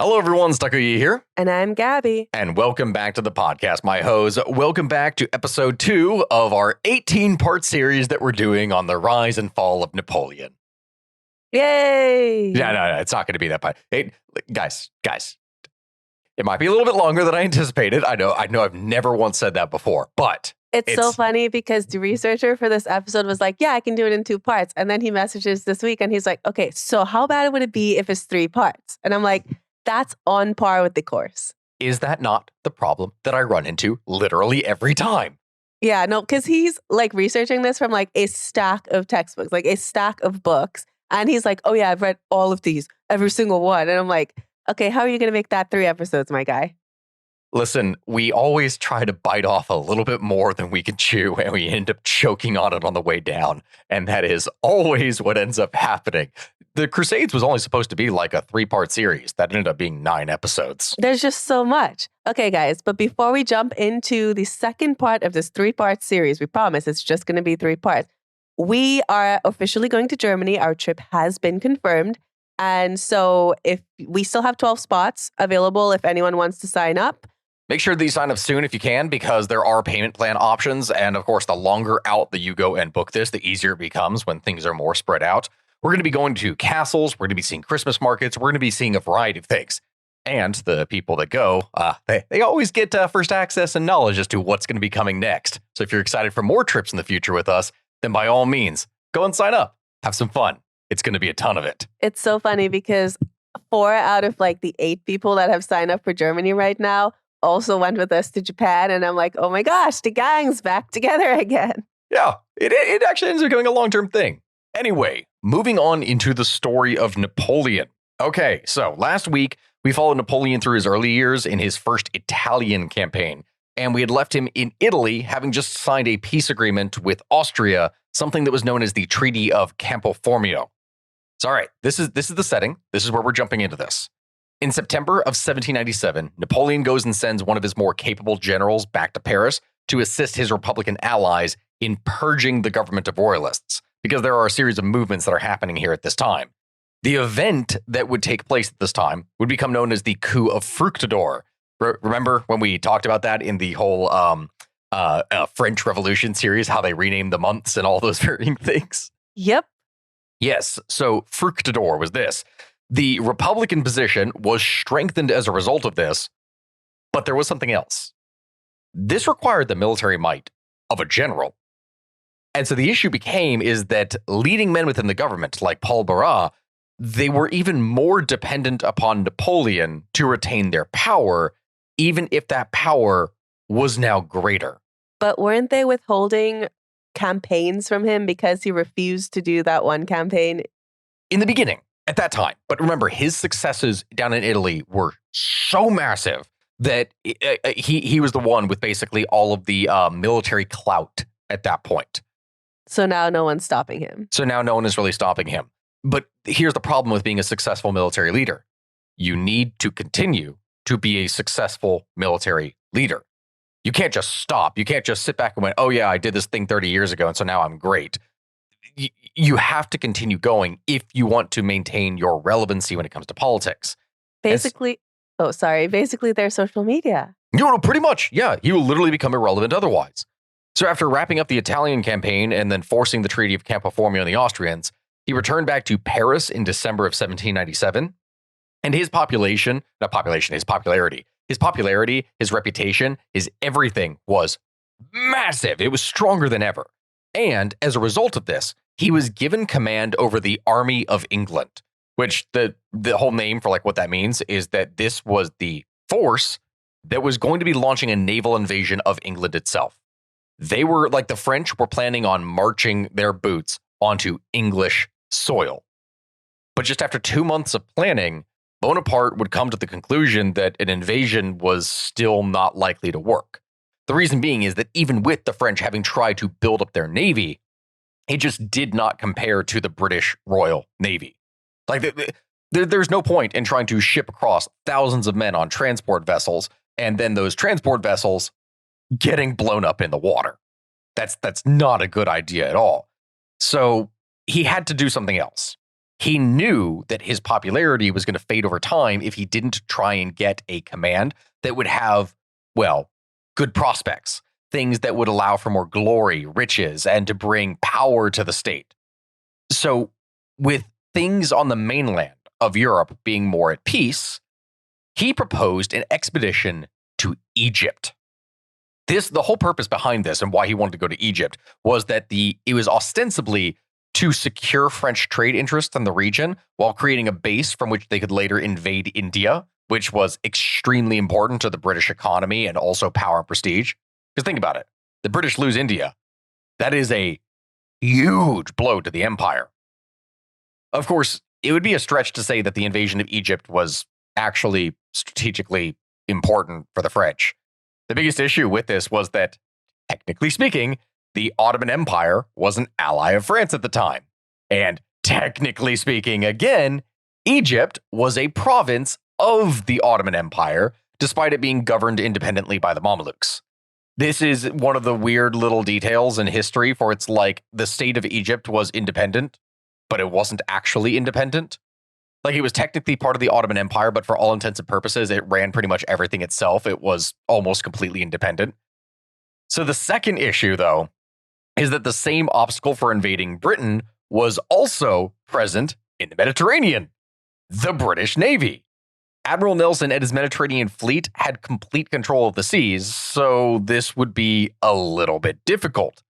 Hello, everyone. Stucco here. And I'm Gabby. And welcome back to the podcast, my hoes. Welcome back to episode 2 of our 18-part series that we're doing on the rise and fall of Napoleon. Yay! Yeah, no, it's not going to be that bad. Hey, guys, it might be a little bit longer than I anticipated. I know I've never once said that before, but It's so funny because the researcher for this episode was like, yeah, I can do it in 2 parts. And then he messages this week and he's like, okay, so how bad would it be if it's 3 parts? And I'm like, that's on par with the course. Is that not the problem that I run into literally every time? Yeah, no, because he's like researching this from like a stack of textbooks, like a stack of books. And he's like, oh yeah, I've read all of these, every single one. And I'm like, okay, how are you going to make that 3 episodes, my guy? Listen, we always try to bite off a little bit more than we can chew, and we end up choking on it on the way down. And that is always what ends up happening. The Crusades was only supposed to be like a 3-part series. That ended up being 9 episodes. There's just so much. Okay, guys, but before we jump into the second part of this 3-part series, we promise it's just going to be 3 parts. We are officially going to Germany. Our trip has been confirmed. And so if we still have 12 spots available if anyone wants to sign up. Make sure that you sign up soon if you can, because there are payment plan options. And of course, the longer out that you go and book this, the easier it becomes when things are more spread out. We're going to be going to castles. We're going to be seeing Christmas markets. We're going to be seeing a variety of things. And the people that go, they always get first access and knowledge as to what's going to be coming next. So if you're excited for more trips in the future with us, then by all means, go and sign up. Have some fun. It's going to be a ton of it. It's so funny because 4 out of like the 8 people that have signed up for Germany right now also went with us to Japan. And I'm like, oh my gosh, the gang's back together again. Yeah, it actually ends up becoming a long-term thing. Anyway, moving on into the story of Napoleon. Okay, so last week, we followed Napoleon through his early years in his first Italian campaign. And we had left him in Italy, having just signed a peace agreement with Austria, something that was known as the Treaty of Campo Formio. So, all right, this is the setting. This is where we're jumping into this. In September of 1797, Napoleon goes and sends one of his more capable generals back to Paris to assist his Republican allies in purging the government of royalists, because there are a series of movements that are happening here at this time. The event that would take place at this time would become known as the coup of Fructidor. Remember when we talked about that in the whole French Revolution series, how they renamed the months and all those varying things? Yep. Yes, so Fructidor was this. The Republican position was strengthened as a result of this, but there was something else. This required the military might of a general. And so the issue became is that leading men within the government, like Paul Barras, they were even more dependent upon Napoleon to retain their power, even if that power was now greater. But weren't they withholding campaigns from him because he refused to do that one campaign? In the beginning. At that time. But remember, his successes down in Italy were so massive that he was the one with basically all of the military clout at that point. So now no one's stopping him. So now no one is really stopping him. But here's the problem with being a successful military leader. You need to continue to be a successful military leader. You can't just stop. You can't just sit back and went, oh yeah, I did this thing 30 years ago, and so now I'm great. You have to continue going if you want to maintain your relevancy when it comes to politics. Basically, their social media. No, pretty much. Yeah, you will literally become irrelevant otherwise. So after wrapping up the Italian campaign and then forcing the Treaty of Campo Formio on the Austrians, he returned back to Paris in December of 1797. And his popularity, his reputation, his everything was massive. It was stronger than ever. And as a result of this, he was given command over the Army of England, which the whole name for like what that means is that this was the force that was going to be launching a naval invasion of England itself. They were like the French were planning on marching their boots onto English soil. But just after 2 months of planning, Bonaparte would come to the conclusion that an invasion was still not likely to work. The reason being is that even with the French having tried to build up their navy, it just did not compare to the British Royal Navy. Like, there's no point in trying to ship across thousands of men on transport vessels and then those transport vessels getting blown up in the water. That's not a good idea at all. So he had to do something else. He knew that his popularity was going to fade over time if he didn't try and get a command that would have, well, good prospects, things that would allow for more glory, riches, and to bring power to the state. So, with things on the mainland of Europe being more at peace, he proposed an expedition to Egypt. The whole purpose behind this and why he wanted to go to Egypt was that it was ostensibly to secure French trade interests in the region while creating a base from which they could later invade India, which was extremely important to the British economy and also power and prestige. Because think about it, the British lose India. That is a huge blow to the empire. Of course, it would be a stretch to say that the invasion of Egypt was actually strategically important for the French. The biggest issue with this was that, technically speaking, the Ottoman Empire was an ally of France at the time. And technically speaking, again, Egypt was a province of the Ottoman Empire, despite it being governed independently by the Mamluks. This is one of the weird little details in history, for it's like the state of Egypt was independent, but it wasn't actually independent. Like, it was technically part of the Ottoman Empire, but for all intents and purposes, it ran pretty much everything itself. It was almost completely independent. So the second issue, though, is that the same obstacle for invading Britain was also present in the Mediterranean: the British Navy. Admiral Nelson and his Mediterranean fleet had complete control of the seas, so this would be a little bit difficult.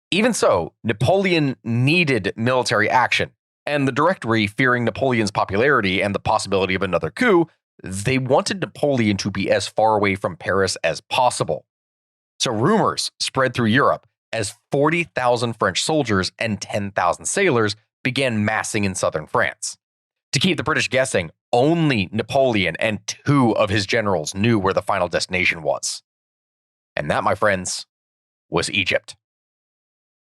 Even so, Napoleon needed military action, and the Directory, fearing Napoleon's popularity and the possibility of another coup, they wanted Napoleon to be as far away from Paris as possible. So rumors spread through Europe as 40,000 French soldiers and 10,000 sailors began massing in southern France. To keep the British guessing, only Napoleon and 2 of his generals knew where the final destination was. And that, my friends, was Egypt.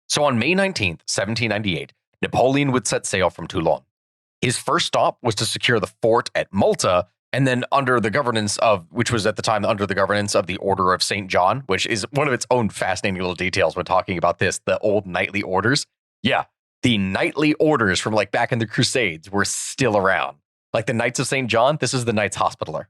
So on May 19th, 1798, Napoleon would set sail from Toulon. His first stop was to secure the fort at Malta, and then which was at the time under the governance of the Order of St. John, which is one of its own fascinating little details when talking about this, the old knightly orders. Yeah, the knightly orders from like back in the Crusades were still around. Like the Knights of St. John, this is the Knights Hospitaller.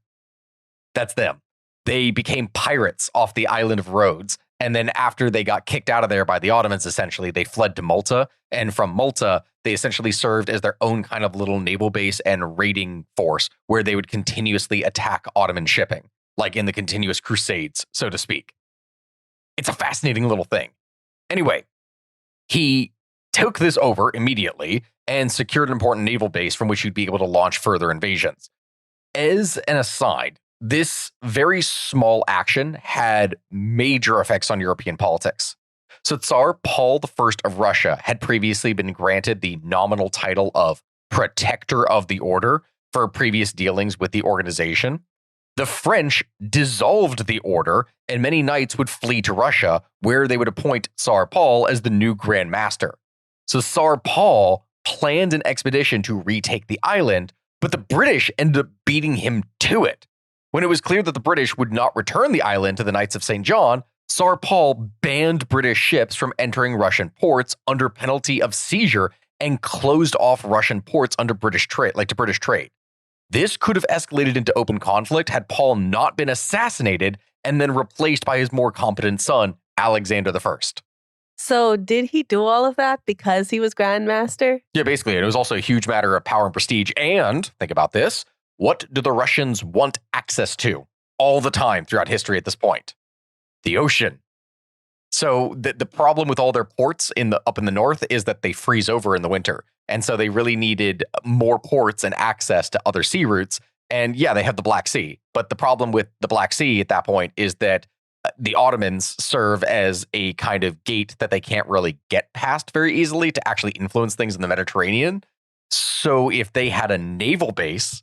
That's them. They became pirates off the island of Rhodes. And then after they got kicked out of there by the Ottomans, essentially, they fled to Malta. And from Malta, they essentially served as their own kind of little naval base and raiding force where they would continuously attack Ottoman shipping, like in the continuous crusades, so to speak. It's a fascinating little thing. Anyway, he took this over immediately and secured an important naval base from which he'd be able to launch further invasions. As an aside, this very small action had major effects on European politics. So Tsar Paul I of Russia had previously been granted the nominal title of Protector of the Order for previous dealings with the organization. The French dissolved the order, and many knights would flee to Russia, where they would appoint Tsar Paul as the new Grand Master. So Tsar Paul planned an expedition to retake the island, but the British ended up beating him to it. When it was clear that the British would not return the island to the Knights of St. John, Tsar Paul banned British ships from entering Russian ports under penalty of seizure and closed off Russian ports under British trade. This could have escalated into open conflict had Paul not been assassinated and then replaced by his more competent son, Alexander I. So did he do all of that because he was Grand Master? Yeah, basically. It was also a huge matter of power and prestige. And think about this. What do the Russians want access to all the time throughout history at this point? The ocean. So the problem with all their ports up in the north is that they freeze over in the winter. And so they really needed more ports and access to other sea routes. And yeah, they have the Black Sea. But the problem with the Black Sea at that point is that the Ottomans serve as a kind of gate that they can't really get past very easily to actually influence things in the Mediterranean. So if they had a naval base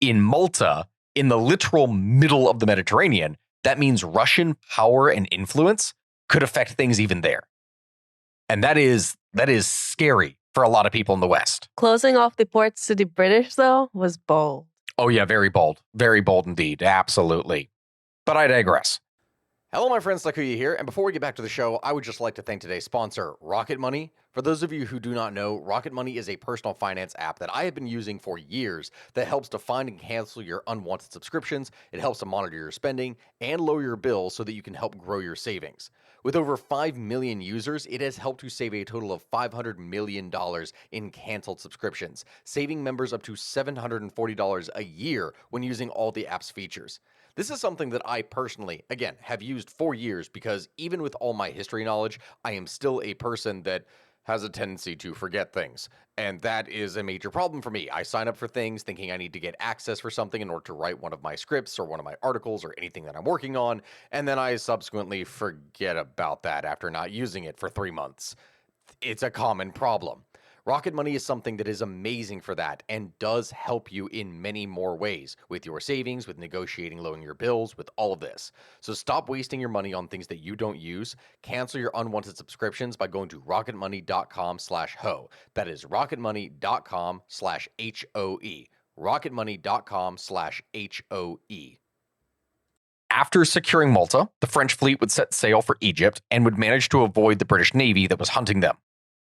in Malta, in the literal middle of the Mediterranean, that means Russian power and influence could affect things even there. And that is scary for a lot of people in the West. Closing off the ports to the British, though, was bold. Oh yeah, very bold. Very bold indeed. Absolutely. But I digress. Hello, my friends, Takuya here. And before we get back to the show, I would just like to thank today's sponsor, Rocket Money, For those of you who do not know, Rocket Money is a personal finance app that I have been using for years that helps to find and cancel your unwanted subscriptions. It helps to monitor your spending and lower your bills so that you can help grow your savings. With over 5 million users, it has helped to save a total of $500 million in canceled subscriptions, saving members up to $740 a year when using all the app's features. This is something that I personally, again, have used for years because even with all my history knowledge, I am still a person that has a tendency to forget things. And that is a major problem for me. I sign up for things thinking I need to get access for something in order to write one of my scripts or one of my articles or anything that I'm working on. And then I subsequently forget about that after not using it for 3 months. It's a common problem. Rocket Money is something that is amazing for that and does help you in many more ways with your savings, with negotiating, lowering your bills, with all of this. So stop wasting your money on things that you don't use. Cancel your unwanted subscriptions by going to rocketmoney.com/ho. That is rocketmoney.com/HOE. rocketmoney.com/HOE. After securing Malta, the French fleet would set sail for Egypt and would manage to avoid the British Navy that was hunting them.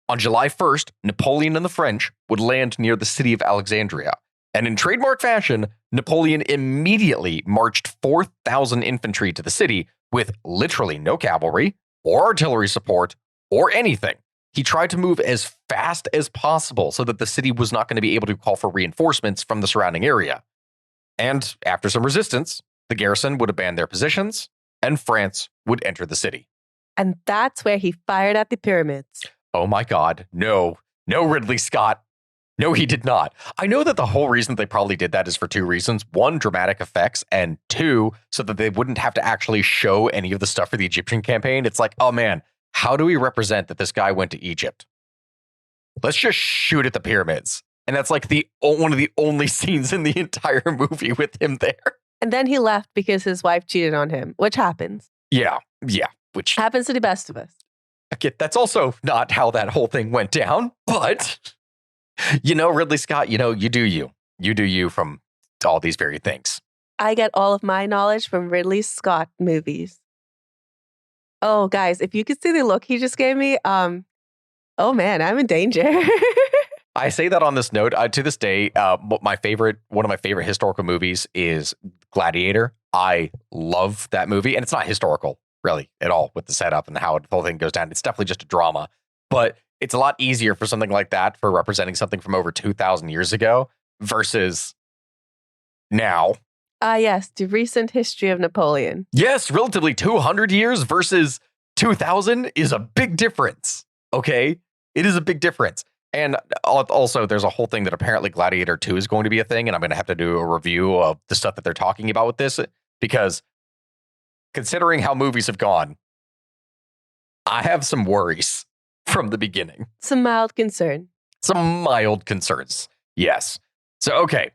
On July 1st, Napoleon and the French would land near the city of Alexandria, and in trademark fashion, Napoleon immediately marched 4,000 infantry to the city with literally no cavalry or artillery support or anything. He tried to move as fast as possible so that the city was not going to be able to call for reinforcements from the surrounding area. And after some resistance, the garrison would abandon their positions, and France would enter the city. And that's where he fired at the pyramids. Oh my God, no, Ridley Scott. No, he did not. I know that the whole reason they probably did that is for 2 reasons. 1, dramatic effects, and 2, so that they wouldn't have to actually show any of the stuff for the Egyptian campaign. It's like, oh man, how do we represent that this guy went to Egypt? Let's just shoot at the pyramids. And that's like one of the only scenes in the entire movie with him there. And then he left because his wife cheated on him, which happens. Yeah, which happens to the best of us. Okay, that's also not how that whole thing went down, but Ridley Scott, you do you. You do you from all these very things. I get all of my knowledge from Ridley Scott movies. Oh, guys, if you could see the look he just gave me, oh man, I'm in danger. I say that on this note, to this day, one of my favorite historical movies is Gladiator. I love that movie, and it's not historical really at all with the setup and how the whole thing goes down. It's definitely just a drama, but it's a lot easier for something like that, for representing something from over 2,000 years ago versus now. Yes, the recent history of Napoleon. Yes, relatively 200 years versus 2,000 is a big difference. Okay, it is a big difference. And also, there's a whole thing that apparently Gladiator 2 is going to be a thing, and I'm going to have to do a review of the stuff that they're talking about with this, because considering how movies have gone, I have some worries from the beginning. Some mild concern. Some mild concerns, yes. So, okay,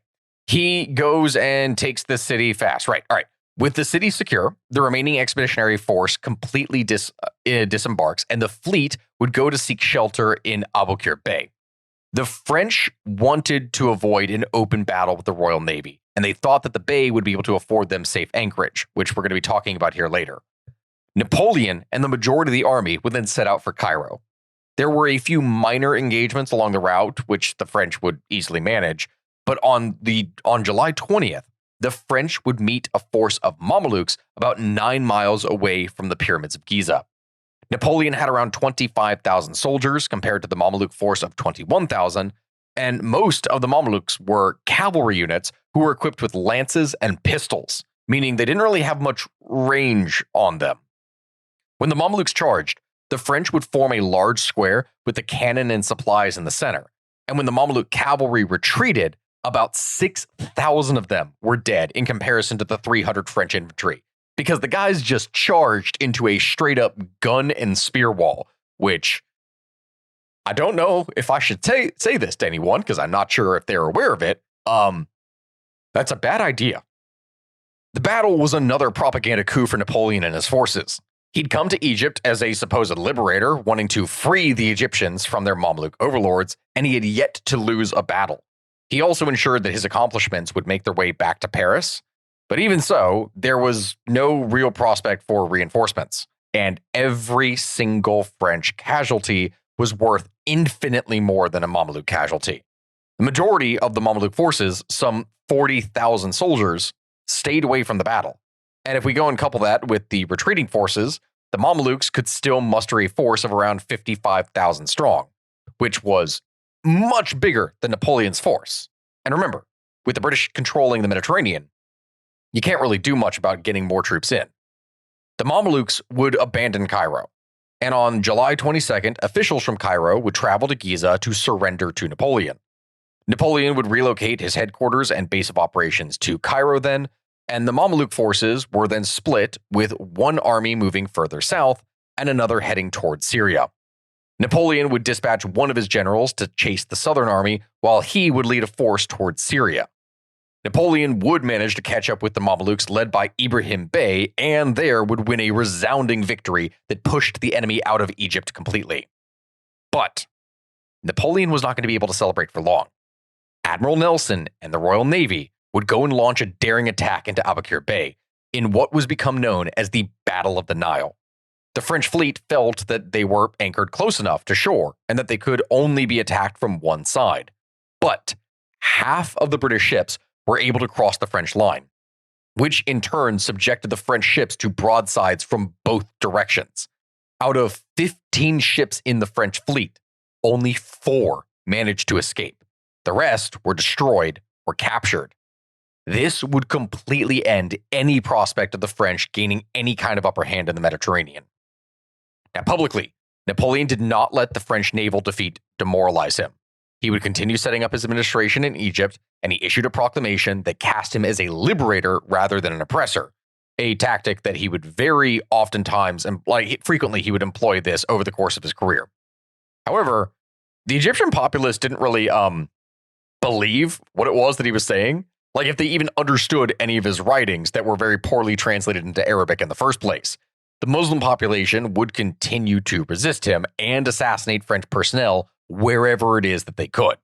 he goes and takes the city fast. Right, all right. With the city secure, the remaining expeditionary force completely disembarks, and the fleet would go to seek shelter in Aboukir Bay. The French wanted to avoid an open battle with the Royal Navy, and they thought that the bay would be able to afford them safe anchorage, which we're going to be talking about here later. Napoleon and the majority of the army would then set out for Cairo. There were a few minor engagements along the route, which the French would easily manage, but on July 20th, the French would meet a force of Mamelukes about 9 miles away from the pyramids of Giza. Napoleon had around 25,000 soldiers compared to the Mameluke force of 21,000, and most of the Mamelukes were cavalry units who were equipped with lances and pistols, meaning they didn't really have much range on them. When the Mamelukes charged, the French would form a large square with the cannon and supplies in the center, and when the Mameluke cavalry retreated, about 6,000 of them were dead in comparison to the 300 French infantry, because the guys just charged into a straight-up gun and spear wall, which I don't know if I should say this to anyone, because I'm not sure if they're aware of it. That's a bad idea. The battle was another propaganda coup for Napoleon and his forces. He'd come to Egypt as a supposed liberator, wanting to free the Egyptians from their Mamluk overlords, and he had yet to lose a battle. He also ensured that his accomplishments would make their way back to Paris. But even so, there was no real prospect for reinforcements, and every single French casualty was worth infinitely more than a Mameluke casualty. The majority of the Mameluke forces, some 40,000 soldiers, stayed away from the battle. And if we go and couple that with the retreating forces, the Mamelukes could still muster a force of around 55,000 strong, which was much bigger than Napoleon's force. And remember, with the British controlling the Mediterranean, you can't really do much about getting more troops in. The Mamelukes would abandon Cairo, and on July 22nd, officials from Cairo would travel to Giza to surrender to Napoleon. Napoleon would relocate his headquarters and base of operations to Cairo then, and the Mameluke forces were then split, with one army moving further south and another heading towards Syria. Napoleon would dispatch one of his generals to chase the southern army, while he would lead a force towards Syria. Napoleon would manage to catch up with the Mamelukes led by Ibrahim Bey, and there would win a resounding victory that pushed the enemy out of Egypt completely. But Napoleon was not going to be able to celebrate for long. Admiral Nelson and the Royal Navy would go and launch a daring attack into Abukir Bay in what was become known as the Battle of the Nile. The French fleet felt that they were anchored close enough to shore and that they could only be attacked from one side. But half of the British ships were able to cross the French line, which in turn subjected the French ships to broadsides from both directions. Out of 15 ships in the French fleet, only 4 managed to escape. The rest were destroyed or captured. This would completely end any prospect of the French gaining any kind of upper hand in the Mediterranean. Now, publicly, Napoleon did not let the French naval defeat demoralize him. He would continue setting up his administration in Egypt, and he issued a proclamation that cast him as a liberator rather than an oppressor, a tactic that he would very oftentimes, and frequently he would employ this over the course of his career. However, the Egyptian populace didn't really believe what it was that he was saying. Like, if they even understood any of his writings that were very poorly translated into Arabic in the first place. The Muslim population would continue to resist him and assassinate French personnel wherever it is that they could.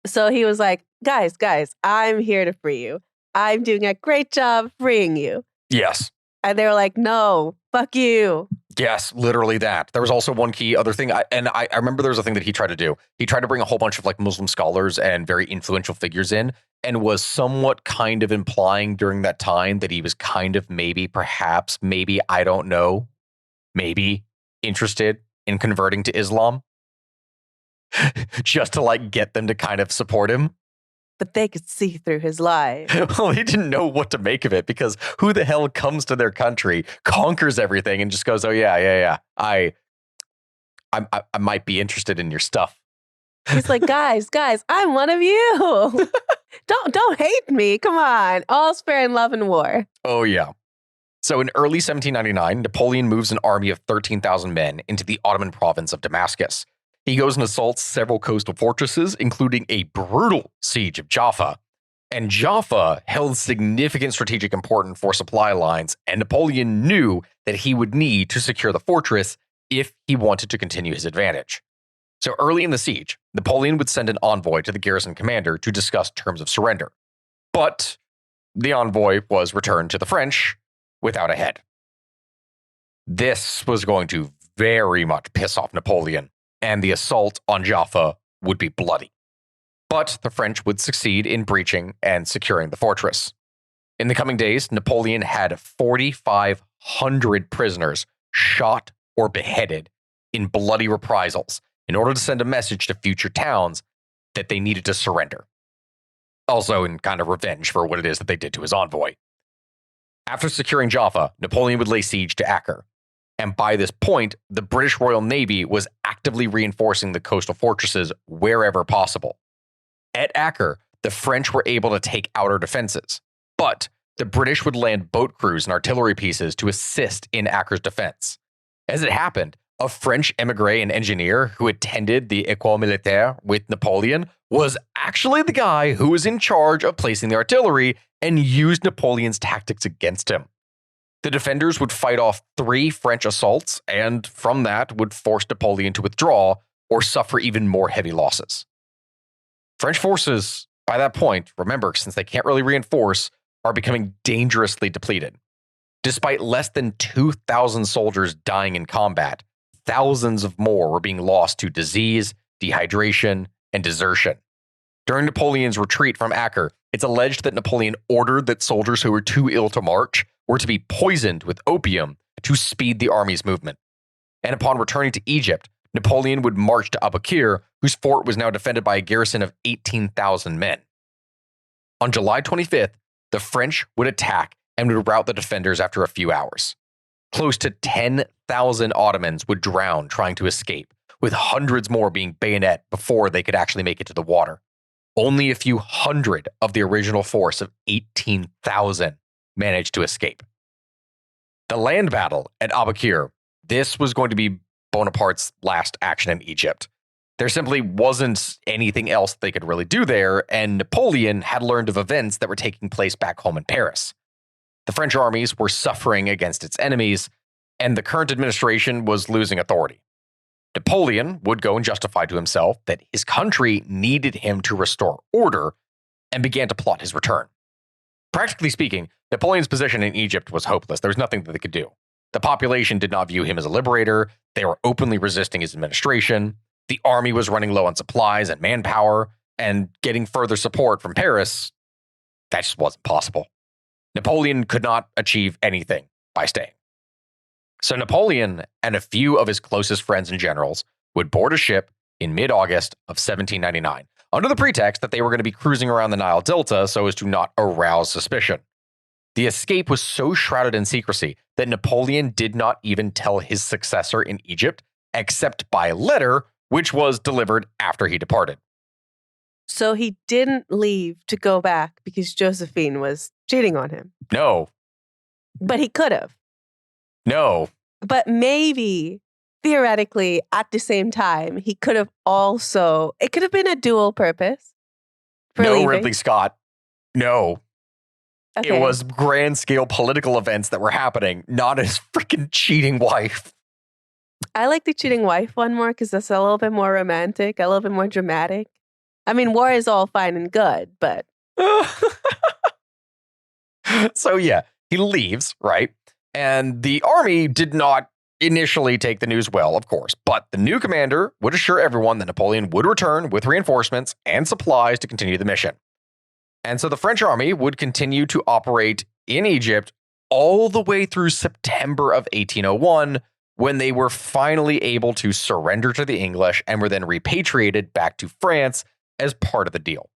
So he was like, guys, I'm here to free you. I'm doing a great job freeing you. Yes. And they were like, no, fuck you. Yes, literally that. There was also one key other thing. I remember there was a thing that he tried to do. He tried to bring a whole bunch of Muslim scholars and very influential figures in, and was somewhat kind of implying during that time that he was kind of maybe I don't know, maybe interested in converting to Islam. Just to get them to kind of support him. But they could see through his lies. Well, they didn't know what to make of it, because who the hell comes to their country, conquers everything, and just goes, oh, yeah. I might be interested in your stuff. He's like, guys, I'm one of you. Don't hate me. Come on. All's fair in love and war. Oh, yeah. So in early 1799, Napoleon moves an army of 13,000 men into the Ottoman province of Damascus. He goes and assaults several coastal fortresses, including a brutal siege of Jaffa. And Jaffa held significant strategic importance for supply lines, and Napoleon knew that he would need to secure the fortress if he wanted to continue his advantage. So early in the siege, Napoleon would send an envoy to the garrison commander to discuss terms of surrender. But the envoy was returned to the French without a head. This was going to very much piss off Napoleon, and the assault on Jaffa would be bloody. But the French would succeed in breaching and securing the fortress. In the coming days, Napoleon had 4,500 prisoners shot or beheaded in bloody reprisals in order to send a message to future towns that they needed to surrender. Also in kind of revenge for what it is that they did to his envoy. After securing Jaffa, Napoleon would lay siege to Acre. And by this point, the British Royal Navy was actively reinforcing the coastal fortresses wherever possible. At Acre, the French were able to take outer defenses, but the British would land boat crews and artillery pieces to assist in Acre's defense. As it happened, a French émigré and engineer who attended the École Militaire with Napoleon was actually the guy who was in charge of placing the artillery and used Napoleon's tactics against him. The defenders would fight off 3 French assaults, and from that would force Napoleon to withdraw or suffer even more heavy losses. French forces, by that point, remember, since they can't really reinforce, are becoming dangerously depleted. Despite less than 2,000 soldiers dying in combat, thousands of more were being lost to disease, dehydration, and desertion. During Napoleon's retreat from Acre, it's alleged that Napoleon ordered that soldiers who were too ill to march were to be poisoned with opium to speed the army's movement. And upon returning to Egypt, Napoleon would march to Aboukir, whose fort was now defended by a garrison of 18,000 men. On July 25th, the French would attack and would rout the defenders after a few hours. Close to 10,000 Ottomans would drown trying to escape, with hundreds more being bayoneted before they could actually make it to the water. Only a few hundred of the original force of 18,000 managed to escape. The land battle at Aboukir, this was going to be Bonaparte's last action in Egypt. There simply wasn't anything else they could really do there, and Napoleon had learned of events that were taking place back home in Paris. The French armies were suffering against its enemies, and the current administration was losing authority. Napoleon would go and justify to himself that his country needed him to restore order and began to plot his return. Practically speaking, Napoleon's position in Egypt was hopeless. There was nothing that they could do. The population did not view him as a liberator. They were openly resisting his administration. The army was running low on supplies and manpower, and getting further support from Paris, that just wasn't possible. Napoleon could not achieve anything by staying. So Napoleon and a few of his closest friends and generals would board a ship in mid-August of 1799, under the pretext that they were going to be cruising around the Nile Delta so as to not arouse suspicion. The escape was so shrouded in secrecy that Napoleon did not even tell his successor in Egypt, except by letter, which was delivered after he departed. So he didn't leave to go back because Josephine was cheating on him. No. But he could have. No. But maybe, theoretically, at the same time, he could have also, it could have been a dual purpose. For no, leaving. Ridley Scott. No. Okay. It was grand scale political events that were happening, not his freaking cheating wife. I like the cheating wife one more because that's a little bit more romantic, a little bit more dramatic. I mean, war is all fine and good, but. So yeah, he leaves, right? And the army did not initially take the news well, of course, but the new commander would assure everyone that Napoleon would return with reinforcements and supplies to continue the mission. And so the French army would continue to operate in Egypt all the way through September of 1801, when they were finally able to surrender to the English and were then repatriated back to France as part of the deal.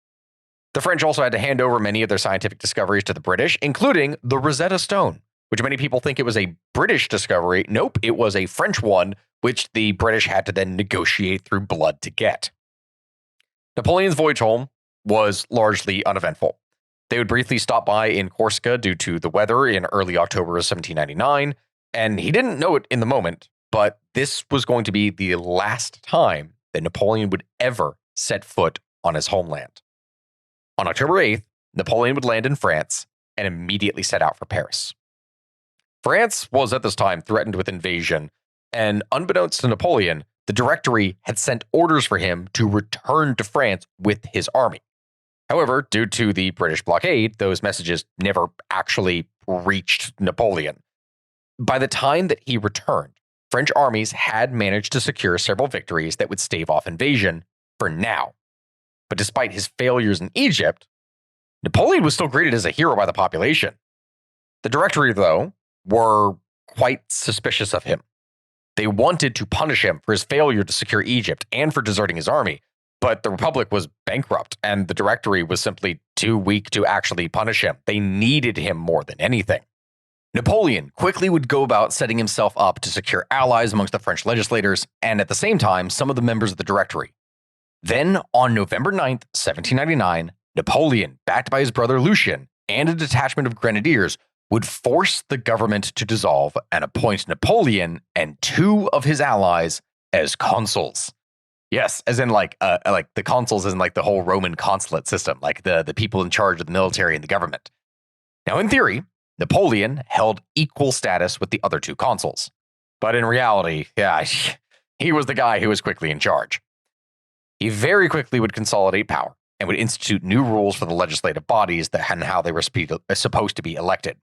The French also had to hand over many of their scientific discoveries to the British, including the Rosetta Stone, which many people think it was a British discovery. Nope, it was a French one, which the British had to then negotiate through blood to get. Napoleon's voyage home was largely uneventful. They would briefly stop by in Corsica due to the weather in early October of 1799, and he didn't know it in the moment, but this was going to be the last time that Napoleon would ever set foot on his homeland. On October 8th, Napoleon would land in France and immediately set out for Paris. France was at this time threatened with invasion, and unbeknownst to Napoleon, the Directory had sent orders for him to return to France with his army. However, due to the British blockade, those messages never actually reached Napoleon. By the time that he returned, French armies had managed to secure several victories that would stave off invasion for now. But despite his failures in Egypt, Napoleon was still greeted as a hero by the population. The Directory, though, were quite suspicious of him. They wanted to punish him for his failure to secure Egypt and for deserting his army, but the Republic was bankrupt and the Directory was simply too weak to actually punish him. They needed him more than anything. Napoleon quickly would go about setting himself up to secure allies amongst the French legislators and at the same time some of the members of the Directory. Then on November 9th, 1799, Napoleon, backed by his brother Lucien and a detachment of grenadiers, would force the government to dissolve and appoint Napoleon and two of his allies as consuls. Yes, as in like the consuls, as in like the whole Roman consulate system, like the people in charge of the military and the government. Now, in theory, Napoleon held equal status with the other two consuls. But in reality, yeah, he was the guy who was quickly in charge. He very quickly would consolidate power and would institute new rules for the legislative bodies and how they were supposed to be elected.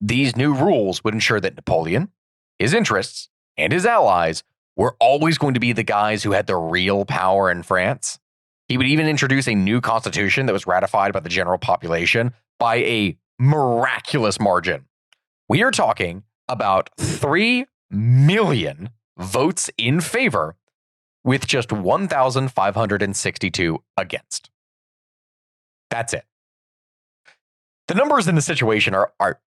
These new rules would ensure that Napoleon, his interests, and his allies were always going to be the guys who had the real power in France. He would even introduce a new constitution that was ratified by the general population by a miraculous margin. We are talking about 3 million votes in favor with just 1,562 against. That's it. The numbers in the situation are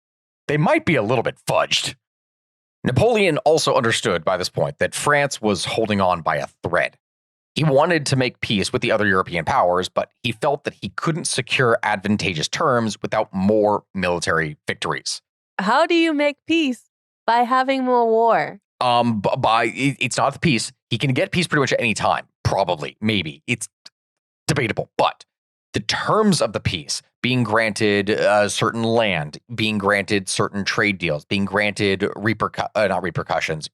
they might be a little bit fudged. Napoleon also understood by this point that France was holding on by a thread. He wanted to make peace with the other European powers, but he felt that he couldn't secure advantageous terms without more military victories. How do you make peace? By having more war. It's not the peace. He can get peace pretty much at any time. Probably, maybe. It's debatable, but the terms of the peace, being granted certain land, being granted certain trade deals, being granted reparations.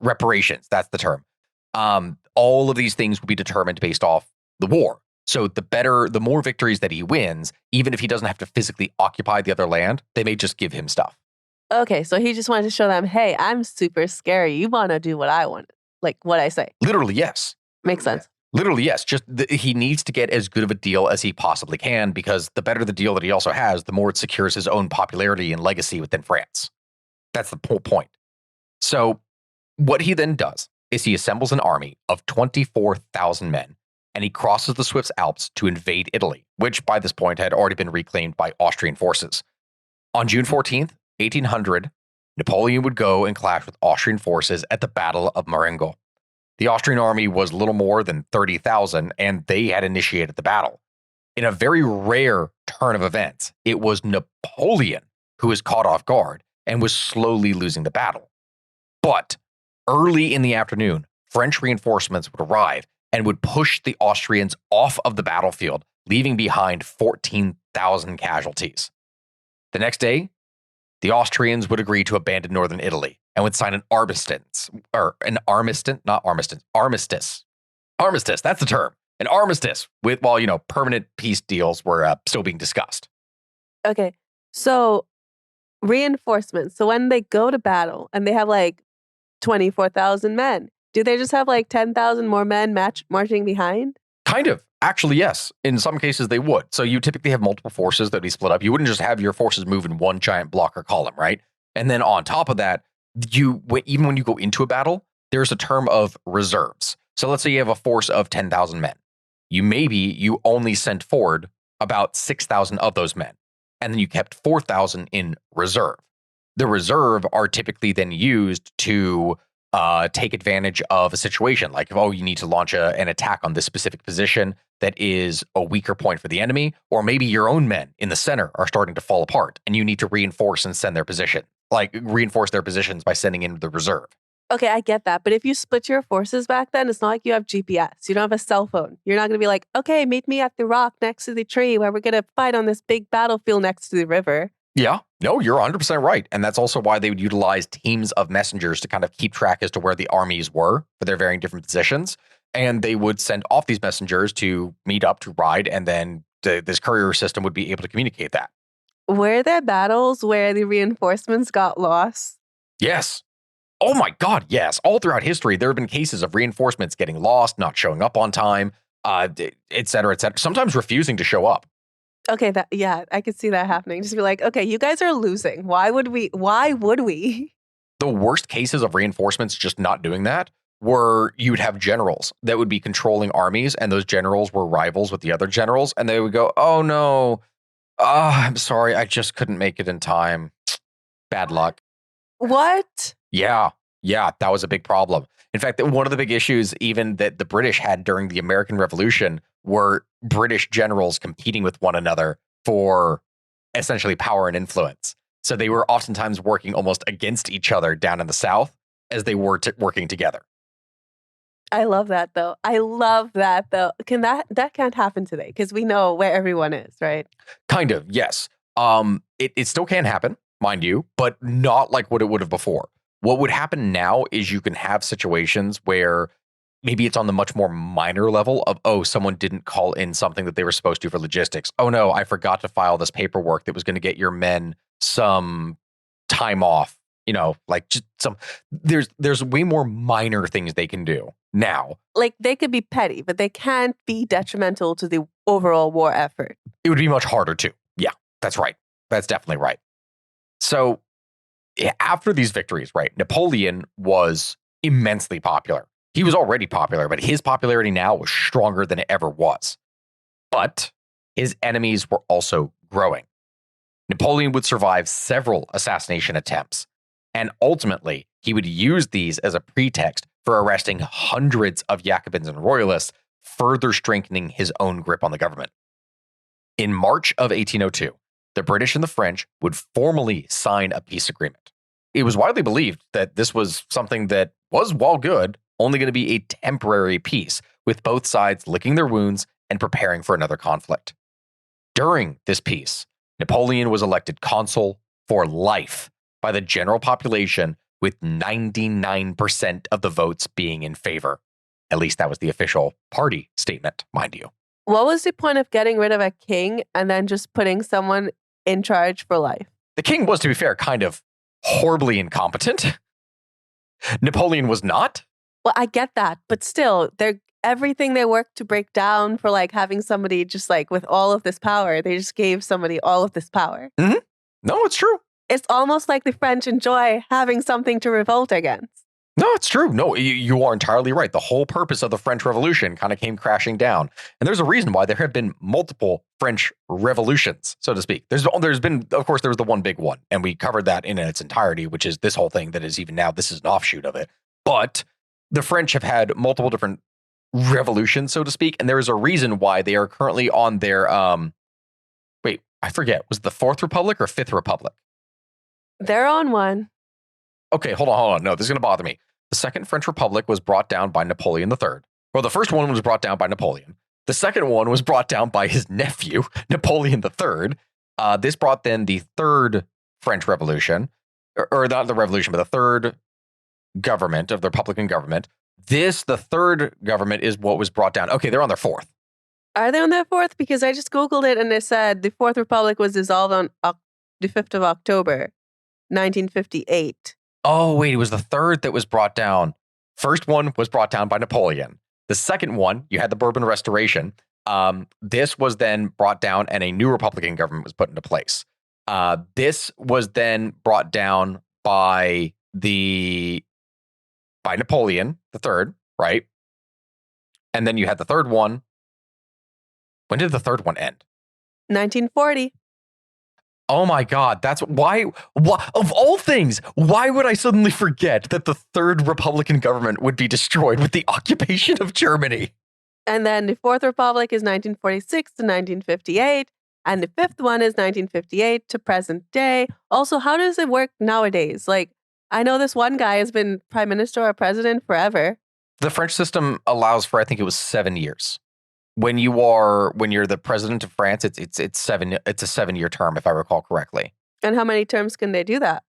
That's the term. All of these things will be determined based off the war. So the more victories that he wins, even if he doesn't have to physically occupy the other land, they may just give him stuff. Okay, so he just wanted to show them, hey, I'm super scary. You want to do what I want, like what I say. Literally, yes. Makes sense. Literally, yes. Just he needs to get as good of a deal as he possibly can, because the better the deal that he also has, the more it secures his own popularity and legacy within France. That's the whole point. So what he then does is he assembles an army of 24,000 men, and he crosses the Swiss Alps to invade Italy, which by this point had already been reclaimed by Austrian forces. On June 14th, 1800, Napoleon would go and clash with Austrian forces at the Battle of Marengo. The Austrian army was little more than 30,000, and they had initiated the battle. In a very rare turn of events, it was Napoleon who was caught off guard and was slowly losing the battle. But early in the afternoon, French reinforcements would arrive and would push the Austrians off of the battlefield, leaving behind 14,000 casualties. The next day, the Austrians would agree to abandon northern Italy and would sign an armistice. Armistice, that's the term. An armistice while permanent peace deals were still being discussed. Okay, so reinforcements. So when they go to battle and they have like 24,000 men, do they just have like 10,000 more men marching behind? Kind of. Actually, yes. In some cases, they would. So you typically have multiple forces that be split up. You wouldn't just have your forces move in one giant block or column, right? And then on top of that, even when you go into a battle, there's a term of reserves. So let's say you have a force of 10,000 men. You only sent forward about 6,000 of those men, and then you kept 4,000 in reserve. The reserve are typically then used to take advantage of a situation like, you need to launch an attack on this specific position that is a weaker point for the enemy, or maybe your own men in the center are starting to fall apart and you need to reinforce and send their position, reinforce their positions by sending in the reserve. Okay, I get that. But if you split your forces back then, it's not like you have GPS. You don't have a cell phone. You're not going to be like, okay, meet me at the rock next to the tree where we're going to fight on this big battlefield next to the river. Yeah, no, you're 100% right. And that's also why they would utilize teams of messengers to kind of keep track as to where the armies were for their varying different positions. And they would send off these messengers to meet up, to ride, and then this courier system would be able to communicate that. Were there battles where the reinforcements got lost? Yes. Oh my God, yes. All throughout history, there have been cases of reinforcements getting lost, not showing up on time, et cetera, sometimes refusing to show up. Okay, I could see that happening. Just be like, okay, you guys are losing. Why would we? The worst cases of reinforcements just not doing that were you would have generals that would be controlling armies, and those generals were rivals with the other generals, and they would go, oh no, I'm sorry, I just couldn't make it in time. Bad luck. What? Yeah, that was a big problem. In fact, one of the big issues even that the British had during the American Revolution were British generals competing with one another for essentially power and influence. So they were oftentimes working almost against each other down in the South as they were working together. I love that though. Can that can't happen today because we know where everyone is, right? Kind of, yes. It still can happen, mind you, but not like what it would have before. What would happen now is you can have situations where maybe it's on the much more minor level of, someone didn't call in something that they were supposed to for logistics. Oh no, I forgot to file this paperwork that was going to get your men some time off. There's way more minor things they can do now. Like, they could be petty, but they can't be detrimental to the overall war effort. It would be much harder too. Yeah, that's right. That's definitely right. So after these victories, right, Napoleon was immensely popular. He was already popular, but his popularity now was stronger than it ever was. But his enemies were also growing. Napoleon would survive several assassination attempts, and ultimately, he would use these as a pretext for arresting hundreds of Jacobins and royalists, further strengthening his own grip on the government. In March of 1802, the British and the French would formally sign a peace agreement. It was widely believed that this was something that was, while good, only going to be a temporary peace, with both sides licking their wounds and preparing for another conflict. During this peace, Napoleon was elected consul for life by the general population, with 99% of the votes being in favor. At least that was the official party statement, mind you. What was the point of getting rid of a king and then just putting someone in charge for life? The king was, to be fair, kind of horribly incompetent. Napoleon was not. Well, I get that, but still, everything they worked to break down for like having somebody just like with all of this power, they just gave somebody all of this power. Mm-hmm. No, it's true. It's almost like the French enjoy having something to revolt against. No, it's true. No, you are entirely right. The whole purpose of the French Revolution kind of came crashing down. And there's a reason why there have been multiple French revolutions, so to speak. There's been, of course, there was the one big one, and we covered that in its entirety, which is this whole thing that is even now, this is an offshoot of it. But the French have had multiple different revolutions, so to speak, and there is a reason why they are currently on their, wait, I forget, was it the Fourth Republic or Fifth Republic? They're on one. Okay, hold on. No, this is going to bother me. The Second French Republic was brought down by Napoleon III. Well, the first one was brought down by Napoleon. The second one was brought down by his nephew, Napoleon III. This brought then the Third French Revolution, or not the revolution, but the third government of the Republican government. The third government is what was brought down. Okay, they're on their fourth. Are they on their fourth? Because I just Googled it and it said the Fourth Republic was dissolved on the 5th of October, 1958. Oh, wait, it was the third that was brought down. First one was brought down by Napoleon. The second one, you had the Bourbon Restoration. This was then brought down and a new Republican government was put into place. This was then brought down by Napoleon the third, right? And then you had the third one. When did the third one end? 1940. Oh my God, that's why, of all things, why would I suddenly forget that the third Republican government would be destroyed with the occupation of Germany? And then the Fourth Republic is 1946 to 1958, and the fifth one is 1958 to present day. Also, how does it work nowadays? Like, I know this one guy has been prime minister or president forever. The French system allows for, I think it was 7 years. When you're the president of France, it's a 7-year term, if I recall correctly. And how many terms can they do that?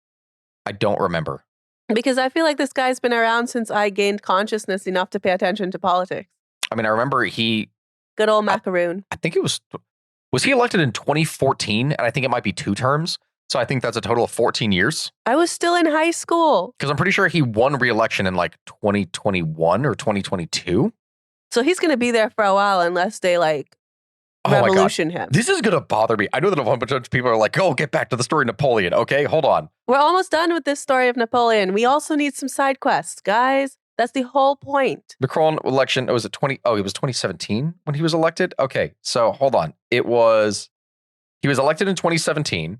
I don't remember. Because I feel like this guy's been around since I gained consciousness enough to pay attention to politics. I mean, I remember Good old macaroon. I think it was he elected in 2014? And I think it might be 2 terms. So I think that's a total of 14 years. I was still in high school. Because I'm pretty sure he won re-election in like 2021 or 2022. So he's going to be there for a while unless they revolution him. This is going to bother me. I know that a bunch of people are like, oh, get back to the story of Napoleon. Okay, hold on. We're almost done with this story of Napoleon. We also need some side quests, guys. That's the whole point. Macron election, it was it was 2017 when he was elected? Okay, so hold on. He was elected in 2017.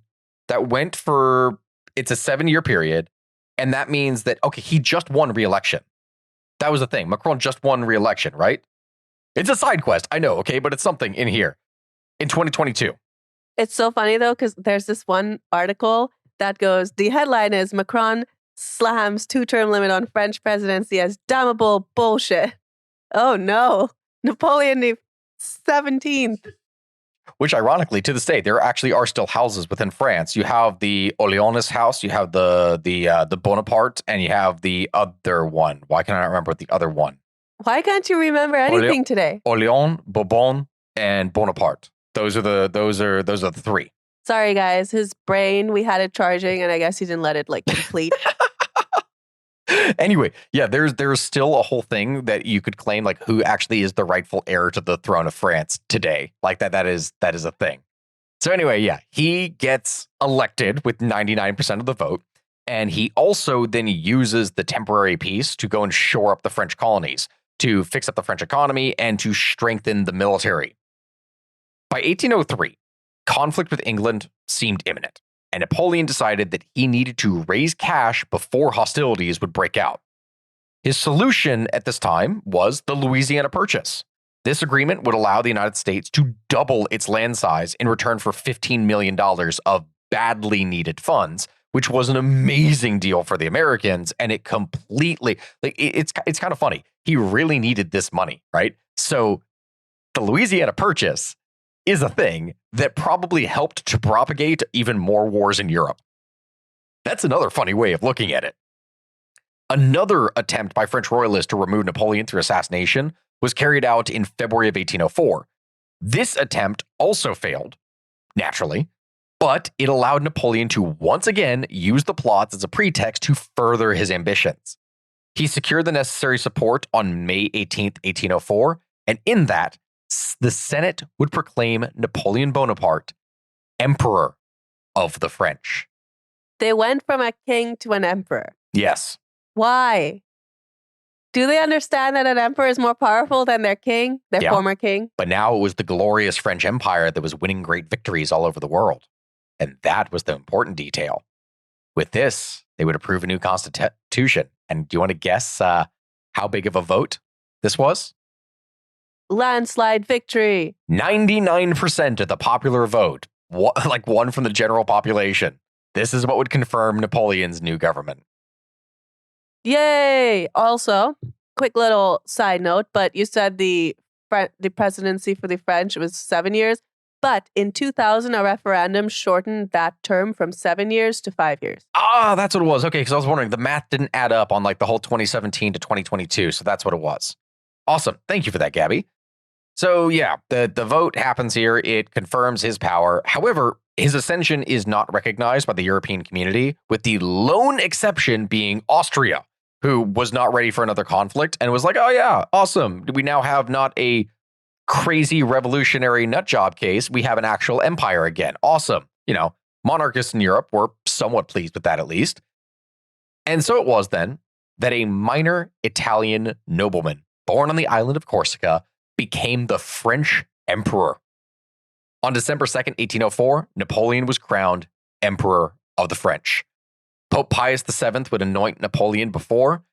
That went for, it's a 7-year period. And that means that, okay, he just won re-election. That was the thing. Macron just won re-election, right? It's a side quest, I know, okay, but it's something in here in 2022. It's so funny, though, because there's this one article that goes, the headline is Macron slams 2-term limit on French presidency as damnable bullshit. Oh, no. Napoleon the 17th. Which, ironically, to this day, there actually are still houses within France. You have the Orleans house, you have the Bonaparte, and you have the other one. Why can I not remember what the other one? Why can't you remember anything today? Orleans, Bourbon, and Bonaparte. Those are the 3. Sorry, guys. His brain, we had it charging, and I guess he didn't let it complete. Anyway, yeah, there's still a whole thing that you could claim like who actually is the rightful heir to the throne of France today. Like that is a thing. So anyway, yeah, he gets elected with 99% of the vote, and he also then uses the temporary peace to go and shore up the French colonies, to fix up the French economy, and to strengthen the military. By 1803, conflict with England seemed imminent, and Napoleon decided that he needed to raise cash before hostilities would break out. His solution at this time was the Louisiana Purchase. This agreement would allow the United States to double its land size in return for $15 million of badly needed funds, which was an amazing deal for the Americans. And it completely, like, it's kind of funny. He really needed this money, right? So the Louisiana Purchase is a thing that probably helped to propagate even more wars in Europe. That's another funny way of looking at it. Another attempt by French royalists to remove Napoleon through assassination was carried out in February of 1804. This attempt also failed, naturally, but it allowed Napoleon to once again use the plots as a pretext to further his ambitions. He secured the necessary support on May 18th, 1804, and in that, the Senate would proclaim Napoleon Bonaparte Emperor of the French. They went from a king to an emperor. Yes. Why? Do they understand that an emperor is more powerful than their king, their former king? But now it was the glorious French Empire that was winning great victories all over the world. And that was the important detail. With this, they would approve a new constitution. And do you want to guess how big of a vote this was? Landslide victory. 99% of the popular vote, like one from the general population. This is what would confirm Napoleon's new government. Yay! Also, quick little side note, but you said the presidency for the French was 7 years, but in 2000, a referendum shortened that term from 7 years to 5 years. Ah, that's what it was. Okay, because I was wondering, the math didn't add up on like the whole 2017 to 2022, so that's what it was. Awesome. Thank you for that, Gabby. So yeah, the vote happens here. It confirms his power. However, his ascension is not recognized by the European community, with the lone exception being Austria, who was not ready for another conflict and was like, oh yeah, awesome. We now have not a crazy revolutionary nutjob case. We have an actual empire again. Awesome. You know, monarchists in Europe were somewhat pleased with that at least. And so it was then that a minor Italian nobleman born on the island of Corsica became the French emperor. On December 2nd, 1804, Napoleon was crowned Emperor of the French. Pope Pius VII would anoint Napoleon before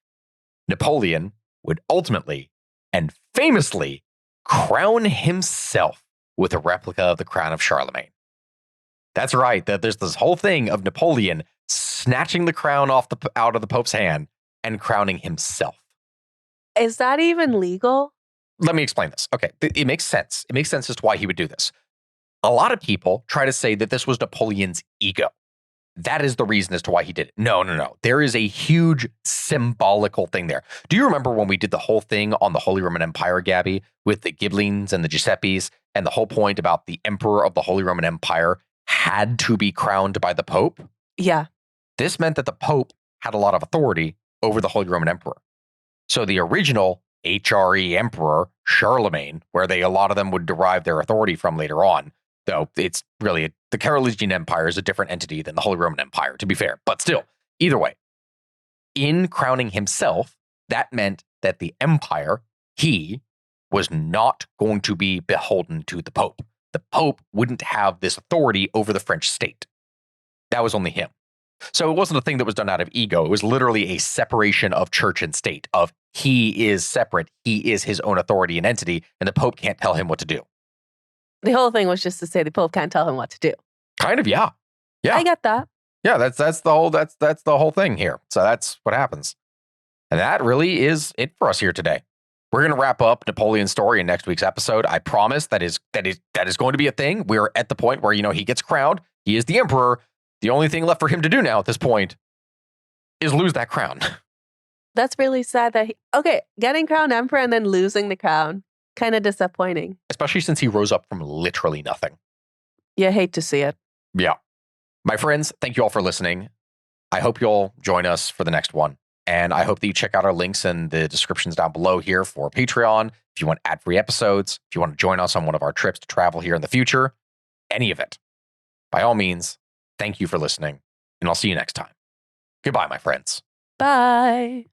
Napoleon would ultimately and famously crown himself with a replica of the crown of Charlemagne. That's right. There's this whole thing of Napoleon snatching the crown out of the Pope's hand and crowning himself. Is that even legal? Let me explain this. Okay, it makes sense. It makes sense as to why he would do this. A lot of people try to say that this was Napoleon's ego. That is the reason as to why he did it. No. There is a huge symbolical thing there. Do you remember when we did the whole thing on the Holy Roman Empire, Gabby, with the Ghibellines and the Giuseppes, and the whole point about the emperor of the Holy Roman Empire had to be crowned by the Pope? Yeah. This meant that the Pope had a lot of authority over the Holy Roman Emperor. So the original HRE Emperor, Charlemagne, where a lot of them would derive their authority from later on, though it's really, the Carolingian Empire is a different entity than the Holy Roman Empire, to be fair. But still, either way, in crowning himself, that meant that the empire, he was not going to be beholden to the Pope. The Pope wouldn't have this authority over the French state. That was only him. So it wasn't a thing that was done out of ego. It was literally a separation of church and state, of he is separate, he is his own authority and entity, and the Pope can't tell him what to do. The whole thing was just to say the Pope can't tell him what to do. Kind of, yeah. Yeah. I get that. Yeah, that's the whole thing here. So that's what happens. And that really is it for us here today. We're going to wrap up Napoleon's story in next week's episode. I promise that is going to be a thing. We're at the point where, he gets crowned. He is the emperor. The only thing left for him to do now at this point is lose that crown. That's really sad that getting crowned emperor and then losing the crown. Kind of disappointing. Especially since he rose up from literally nothing. You hate to see it. Yeah. My friends, thank you all for listening. I hope you'll join us for the next one. And I hope that you check out our links in the descriptions down below here for Patreon. If you want ad-free episodes, if you want to join us on one of our trips to travel here in the future, any of it. By all means, thank you for listening, and I'll see you next time. Goodbye, my friends. Bye.